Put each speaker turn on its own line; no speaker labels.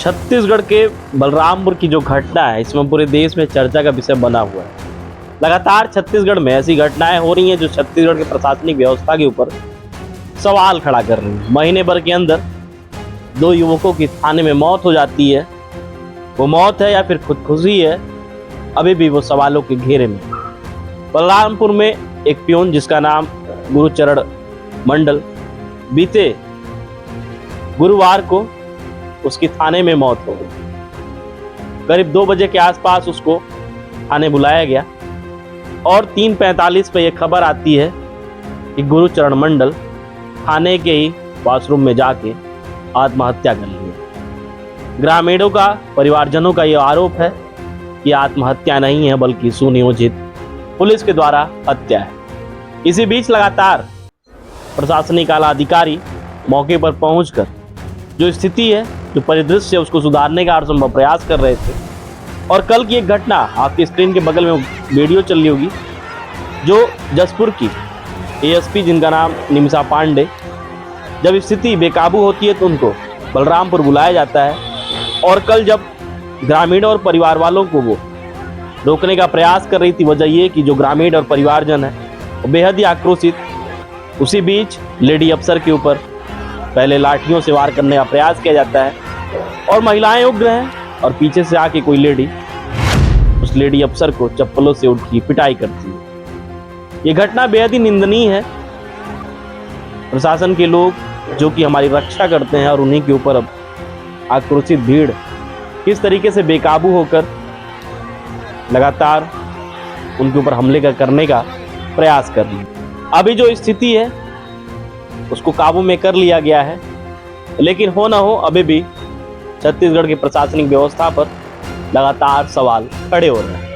छत्तीसगढ़ के बलरामपुर की जो घटना है, इसमें पूरे देश में चर्चा का विषय बना हुआ है। लगातार छत्तीसगढ़ में ऐसी घटनाएं हो रही हैं जो छत्तीसगढ़ के प्रशासनिक व्यवस्था के ऊपर सवाल खड़ा कर रही हैं। महीने भर के अंदर 2 युवकों की थाने में मौत हो जाती है। वो मौत है या फिर खुदकुशी है, अभी भी वो सवालों के घेरे में। बलरामपुर में एक पियून जिसका नाम गुरुचरण मंडल, बीते गुरुवार को उसकी थाने में मौत हो गई। करीब 2 बजे के आसपास उसको थाने बुलाया गया और 3:45 पे यह खबर आती है कि गुरुचरण मंडल थाने के ही वॉशरूम में जाके आत्महत्या कर ली। ग्रामीणों का, परिवारजनों का यह आरोप है कि आत्महत्या नहीं है बल्कि सुनियोजित पुलिस के द्वारा हत्या है। इसी बीच लगातार प्रशासनिक आला अधिकारी मौके पर पहुंचकर जो स्थिति है, जो परिदृश्य है, उसको सुधारने का हरसंभव प्रयास कर रहे थे। और कल की एक घटना आपकी स्क्रीन के बगल में वीडियो चल रही होगी, जो जसपुर की एएसपी जिनका नाम निमिषा पांडे, जब स्थिति बेकाबू होती है तो उनको बलरामपुर बुलाया जाता है। और कल जब ग्रामीणों और परिवार वालों को वो रोकने का प्रयास कर रही थी, वजह ये कि जो ग्रामीण और परिवारजन है वो बेहद ही आक्रोशित। उसी बीच लेडी अफसर के ऊपर पहले लाठियों से वार करने का प्रयास किया जाता है और महिलाएं उग्र हैं और पीछे से आके कोई लेडी उस लेडी अफसर को चप्पलों से उनकी पिटाई करती है। ये घटना बेहद ही निंदनीय है। प्रशासन के लोग जो कि हमारी रक्षा करते हैं और उन्हीं के ऊपर अब आक्रोशित भीड़ किस तरीके से बेकाबू होकर लगातार उनके ऊपर हमले करने का प्रयास कर रही है। अभी जो स्थिति है उसको काबू में कर लिया गया है, लेकिन हो ना हो अभी भी छत्तीसगढ़ की प्रशासनिक व्यवस्था पर लगातार सवाल खड़े हो रहे हैं।